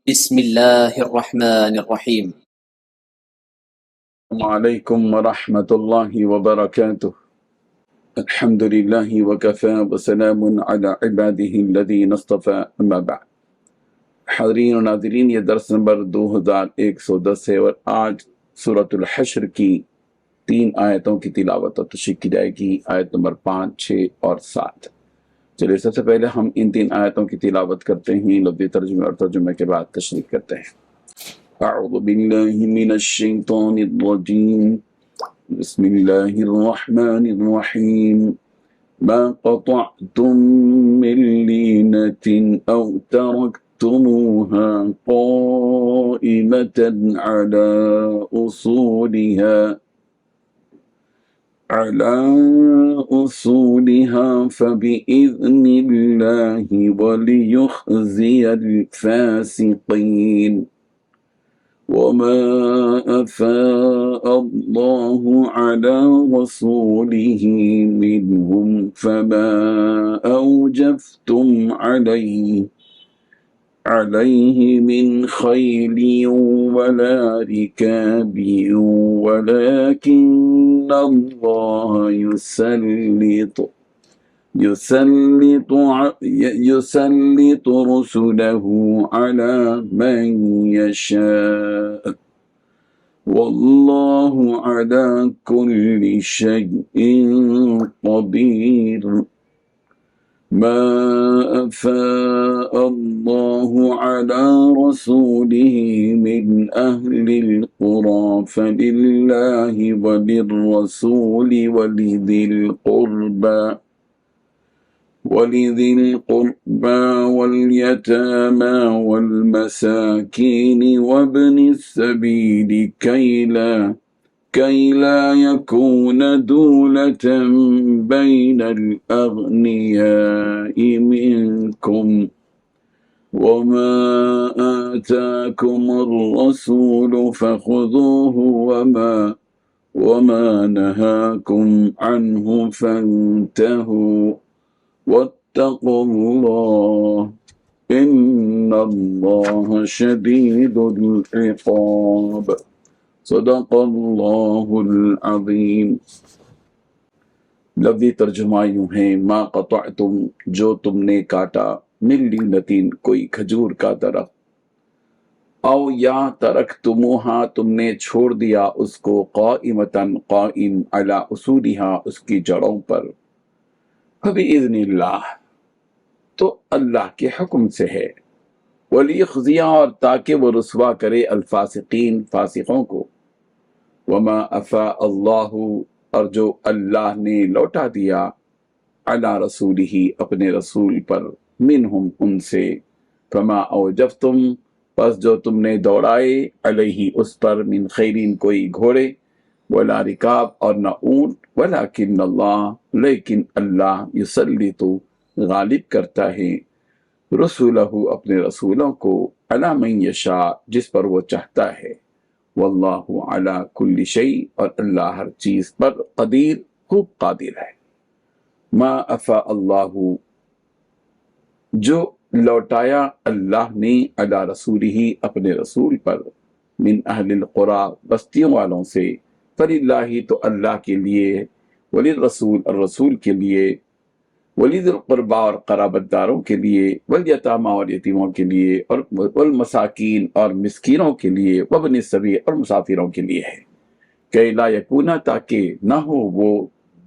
بسم الله الرحمن الرحيم. السلام علیکم ورحمۃ اللہ وبرکاتہ۔ الحمد للہ وکفى وسلام علی عبادہ الذین اصطفى، اما بعد۔ حاضرین و ناظرین، یہ درس نمبر 2110 ہے، اور آج سورۃ الحشر کی 3 آیتوں کی تلاوت اور تشریح کی جائے گی، آیت نمبر 5، 6 اور 7۔ چلیے سب سے پہلے ہم ان 3 آیتوں کی تلاوت کرتے ہیں، لفظی ترجمے اور ترجمے کے بعد تشریح کرتے ہیں۔ اعوذ باللہ من الشیطان الرجیم، بسم اللہ الرحمن الرحیم۔ ما قطعتم من لینۃ او ترکتموها قائمة على أصولها فبإذن الله وليخزي الفاسقين۔ وما أفاء الله على رسوله منهم فما أوجفتم عليه من خيل ولا ركاب ولكن الله يسلط رسله على من يشاء والله على كل شيء قدير۔ ما أفاء الله على رسوله من أهل القرى فلله وللرسول ولذي القربى واليتامى والمساكين وابن السبيل كي لا يكون دولة بين الأغنياء منكم، وما آتاكم الرسول فخذوه وما نهاكم عنه فانتهوا واتقوا الله إن الله شديد العقاب۔ صدق اللہ العظیم۔ لفظی ترجمہ یوں ہے، ما قطعتم، جو تم نے کاٹا، من لینۃ، کوئی کھجور کا درخت، او یا ترکتموہا، تم نے چھوڑ دیا اس کو، قائمتاً، قائم، علی اصولہا، اس کی جڑوں پر، فبإذن اللہ، تو اللہ کے حکم سے ہے، ولیخزی، اور تاکہ وہ رسوا کرے، الفاسقین، فاسقوں کو، وما افاء اللہ، اور جو اللہ نے لوٹا دیا، علی رسولہ، اپنے رسول پر، منہم، ان سے، فما اوجفتم، پس جو تم نے دوڑائے، علیہ، اس پر، من خیرین، کوئی گھوڑے، ولا رکاب، اور نہ اونٹ، ولکن اللہ، لیکن اللہ، یسلط، غالب کرتا ہے، رسولہ، اپنے رسولوں کو، علی من یشاء، جس پر وہ چاہتا ہے، واللہ علی کل شیء، اور اللہ ہر چیز پر، قدیر، خوب قادر ہے۔ ما افاء اللہ، جو لوٹایا اللہ نے، علی رسولہ، اپنے رسول پر، من اہل القریٰ، بستیوں والوں سے، فللہ، تو اللہ کے لیے، وللرسول، الرسول کے لیے، ولیذی القربیٰ، اور قرابت داروں کے لیے، والیتامى، اور یتیموں کے لیے، اور والمساکین، اور مسکینوں کے لیے، وابن السبیل، اور مسافروں کے لیے ہے، کہ لا یکون، تاکہ نہ ہو وہ،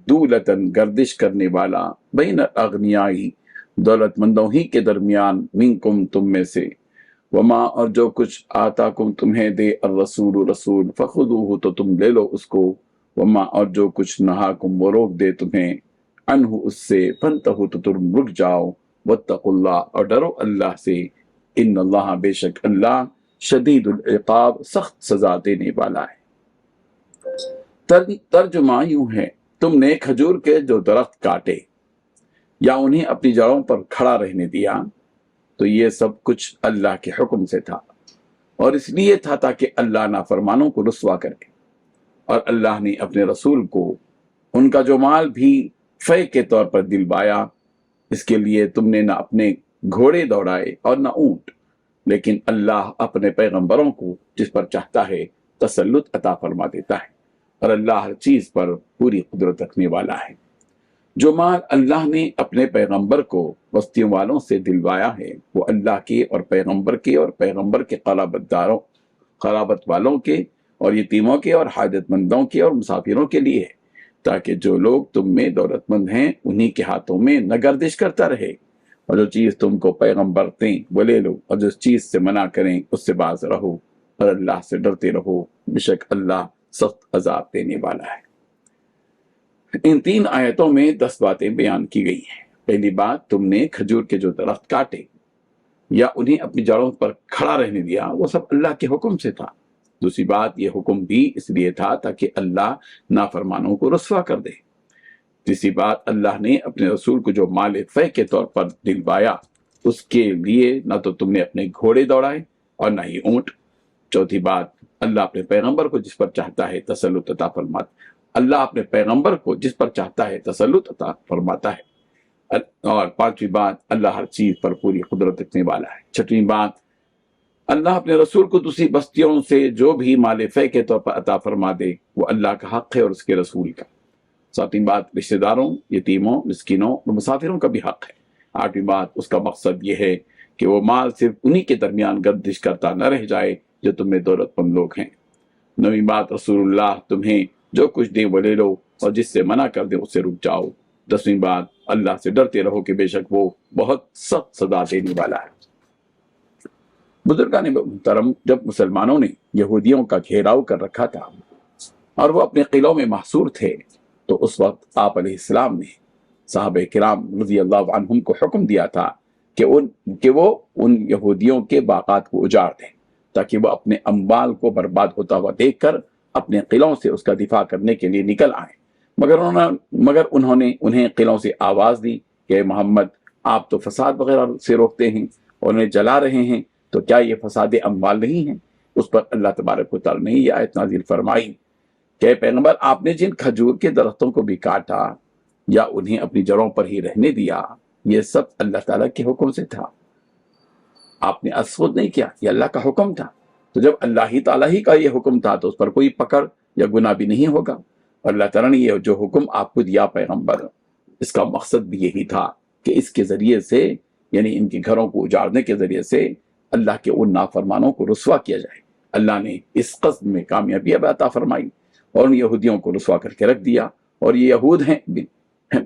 دولتاً، گردش کرنے والا، بین الاغنیاء، دولت مندوں ہی کے درمیان، منکم، تم میں سے، وما، اور جو کچھ آتاکم، تمہیں دے، الرسول، رسول، فخذوہ، تو تم لے لو اس کو، وما، اور جو کچھ نہاکم، وہ روک دے تمہیں، عنہ، اس سے، فانتہوا، تو تم رک جاؤ، واتقوا اللہ، اور ڈرو اللہ سے، ان اللہ، بے شک اللہ، شدید العقاب، سخت سزا دینے والا ہے۔ ترجمہ یوں ہے، تم نے کھجور کے جو درخت کاٹے یا انہیں اپنی جڑوں پر کھڑا رہنے دیا، تو یہ سب کچھ اللہ کے حکم سے تھا، اور اس لیے تھا تاکہ اللہ نافرمانوں کو رسوا کرے، اور اللہ نے اپنے رسول کو ان کا جو مال بھی فے کے طور پر دلوایا، اس کے لیے تم نے نہ اپنے گھوڑے دوڑائے اور نہ اونٹ، لیکن اللہ اپنے پیغمبروں کو جس پر چاہتا ہے تسلط عطا فرما دیتا ہے، اور اللہ ہر چیز پر پوری قدرت رکھنے والا ہے۔ جو مال اللہ نے اپنے پیغمبر کو بستیوں والوں سے دلوایا ہے وہ اللہ کے اور پیغمبر کے قرابت والوں کے اور یتیموں کے اور حاجت مندوں کے اور مسافروں کے لیے ہے، تاکہ جو لوگ تم میں دولت مند ہیں انہی کے ہاتھوں میں نہ گردش کرتا رہے، اور جو چیز تم کو پیغمبر دیں وہ لے لو، اور جس چیز سے منع کریں اس سے باز رہو، اور اللہ سے ڈرتے رہو، بے شک اللہ سخت عذاب دینے والا ہے۔ ان 3 آیتوں میں 10 باتیں بیان کی گئی ہیں۔ پہلی بات، تم نے کھجور کے جو درخت کاٹے یا انہیں اپنی جڑوں پر کھڑا رہنے دیا وہ سب اللہ کے حکم سے تھا۔ دوسری بات، یہ حکم بھی اس لیے تھا تاکہ اللہ نافرمانوں کو رسوا کر دے۔ تیسری بات، اللہ نے اپنے رسول کو جو مال فے کے طور پر دلوایا اس کے لیے نہ تو تم نے اپنے گھوڑے دوڑائے اور نہ ہی اونٹ۔ چوتھی بات، اللہ اپنے پیغمبر کو جس پر چاہتا ہے تسلط عطا فرماتا ہے۔ اور پانچویں بات، اللہ ہر چیز پر پوری قدرت رکھنے والا ہے۔ چھٹویں بات، اللہ اپنے رسول کو دوسری بستیوں سے جو بھی مال فے کے طور پر عطا فرما دے وہ اللہ کا حق ہے اور اس کے رسول کا۔ ساتویں بات، رشتہ داروں، یتیموں، مسکینوں اور مسافروں کا بھی حق ہے۔ آٹھویں بات، اس کا مقصد یہ ہے کہ وہ مال صرف انہی کے درمیان گردش کرتا نہ رہ جائے جو تم میں دولت مند لوگ ہیں۔ نویں بات، رسول اللہ تمہیں جو کچھ دیں وہ لے لو، اور جس سے منع کر دیں اس سے رک جاؤ۔ 10ویں بات، اللہ سے ڈرتے رہو کہ بے شک وہ بہت سخت سزا دینے والا ہے۔ بزرگان محترم، جب مسلمانوں نے یہودیوں کا گھیراؤ کر رکھا تھا اور وہ اپنے قلعوں میں محصور تھے تو اس وقت آپ علیہ السلام نے صحابہ کرام رضی اللہ عنہم کو حکم دیا تھا کہ وہ ان یہودیوں کے باغات کو اجاڑ دیں تاکہ وہ اپنے اموال کو برباد ہوتا ہوا دیکھ کر اپنے قلعوں سے اس کا دفاع کرنے کے لیے نکل آئیں، مگر انہوں نے انہیں قلعوں سے آواز دی کہ محمد آپ تو فساد وغیرہ سے روکتے ہیں اور انہیں جلا رہے ہیں، تو کیا یہ فساد اموال نہیں ہے؟ اس پر اللہ تبارک و تعالی نے یہ آیت نازل فرمائی کہ پیغمبر آپ نے جن کھجور کے درختوں کو بھی کاٹا یا انہیں اپنی جڑوں پر ہی رہنے دیا یہ سب اللہ تعالیٰ کے حکم سے تھا، آپ نے خود نہیں کیا، یہ اللہ کا حکم تھا۔ تو جب اللہ ہی تعالیٰ ہی کا یہ حکم تھا تو اس پر کوئی پکڑ یا گناہ بھی نہیں ہوگا۔ اور اللہ تعالیٰ نے یہ جو حکم آپ کو دیا پیغمبر، اس کا مقصد بھی یہی تھا کہ اس کے ذریعے سے، یعنی ان کے گھروں کو اجاڑنے کے ذریعے سے اللہ کے ان نافرمانوں کو رسوا کیا جائے۔ اللہ نے اس قصد میں کامیابی عطا فرمائی اور ان یہودیوں کو رسوا کر کے رکھ دیا، اور یہ یہود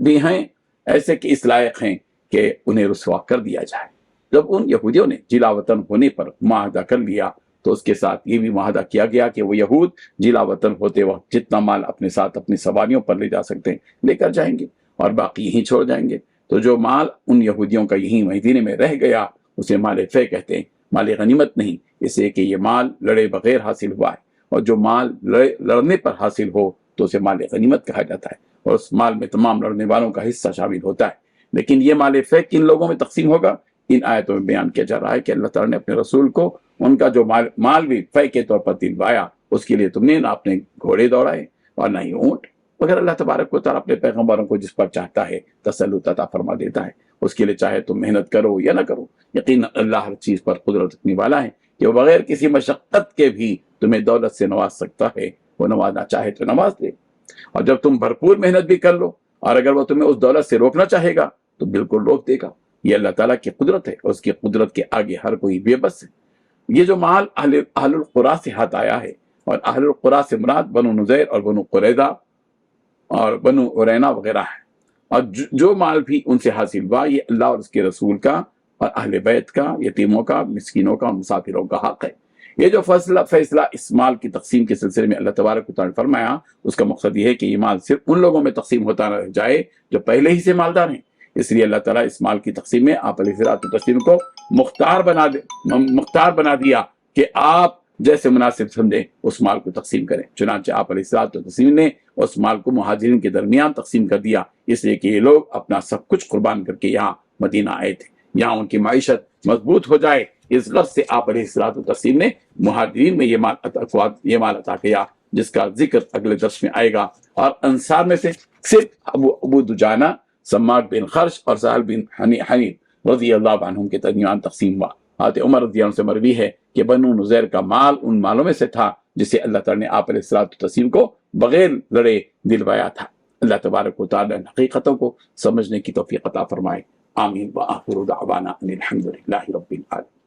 بھی ہیں ایسے کہ اس لائق ہیں کہ انہیں رسوا کر دیا جائے۔ جب ان یہودیوں نے جلا وطن ہونے پر معاہدہ کر لیا تو اس کے ساتھ یہ بھی معاہدہ کیا گیا کہ وہ یہود جلا وطن ہوتے وقت جتنا مال اپنے ساتھ اپنی سواریوں پر لے جا سکتے ہیں لے کر جائیں گے اور باقی یہیں چھوڑ جائیں گے۔ تو جو مال ان یہودیوں کا یہیں مدینے میں رہ گیا اسے مال فے کہتے ہیں، مال غنیمت نہیں، اس لیے کہ یہ مال لڑے بغیر حاصل ہوا ہے، اور جو مال لڑنے پر حاصل ہو تو اسے مال غنیمت کہا جاتا ہے، اور اس مال میں تمام لڑنے والوں کا حصہ شامل ہوتا ہے۔ لیکن یہ مال فے کن لوگوں میں تقسیم ہوگا؟ ان آیتوں میں بیان کیا جا رہا ہے کہ اللہ تعالیٰ نے اپنے رسول کو ان کا جو مال بھی فے کے طور پر دلوایا اس کے لیے تم نے نہ اپنے گھوڑے دوڑائے اور نہ ہی اونٹ، مگر اللہ تبارک و تعالیٰ اپنے پیغمبروں کو جس پر چاہتا ہے تسلط عطا فرما دیتا ہے، اس کے لیے چاہے تم محنت کرو یا نہ کرو، یقینا اللہ ہر چیز پر قدرت رکھنے والا ہے کہ وہ بغیر کسی مشقت کے بھی تمہیں دولت سے نواز سکتا ہے، وہ نوازنا چاہے تو نواز دے۔ اور جب تم بھرپور محنت بھی کر لو اور اگر وہ تمہیں اس دولت سے روکنا چاہے گا تو بالکل روک دے گا۔ یہ اللہ تعالیٰ کی قدرت ہے اور اس کی قدرت کے آگے ہر کوئی بے بس ہے۔ یہ جو مال اہل القریٰ سے ہاتھ آیا ہے، اور اہل القریٰ سے مراد بنو نذیر اور بنو قریظہ اور بنو عرینہ وغیرہ ہے، اور جو مال بھی ان سے حاصل ہوا یہ اللہ اور اس کے رسول کا اور اہل بیت کا، یتیموں کا، مسکینوں کا، مسافروں کا حق ہے۔ یہ جو فیصلہ اس مال کی تقسیم کے سلسلے میں اللہ تبارک و تعالیٰ نے فرمایا، اس کا مقصد یہ ہے کہ یہ مال صرف ان لوگوں میں تقسیم ہوتا نہ رہ جائے جو پہلے ہی سے مالدار ہیں۔ اس لیے اللہ تعالیٰ اس مال کی تقسیم میں آپ علیہ السلام کو مختار بنا دیا کہ آپ جیسے مناسب سمجھیں اس مال کو تقسیم کریں۔ چنانچہ آپ علیہ السلام نے اس مال کو مہاجرین کے درمیان تقسیم کر دیا، اس لیے کہ یہ لوگ اپنا سب کچھ قربان کر کے یہاں مدینہ آئے تھے، یہاں ان کی معیشت مضبوط ہو جائے۔ اس غرض سے آپ علیہ السلام نے مہاجرین میں یہ مال عطا کیا جس کا ذکر اگلے درس میں آئے گا۔ اور انصار میں سے صرف ابو دجانہ، سماک بن خرش اور سہل بن حنیف رضی اللہ عنہم کے درمیان تقسیم ہوا، حضرت عمر رضی اللہ عنہ سے مروی ہے کہ بنو نذیر کا مال ان مالوں میں سے تھا جسے اللہ تعالیٰ نے آپ علیہ الصلوۃ والتسلیم کو بغیر لڑے دلوایا تھا۔ اللہ تبارک و تعالیٰ ان حقیقتوں کو سمجھنے کی توفیق عطا فرمائے، آمین۔ وآخر دعوانا ان الحمد للہ رب العالمین۔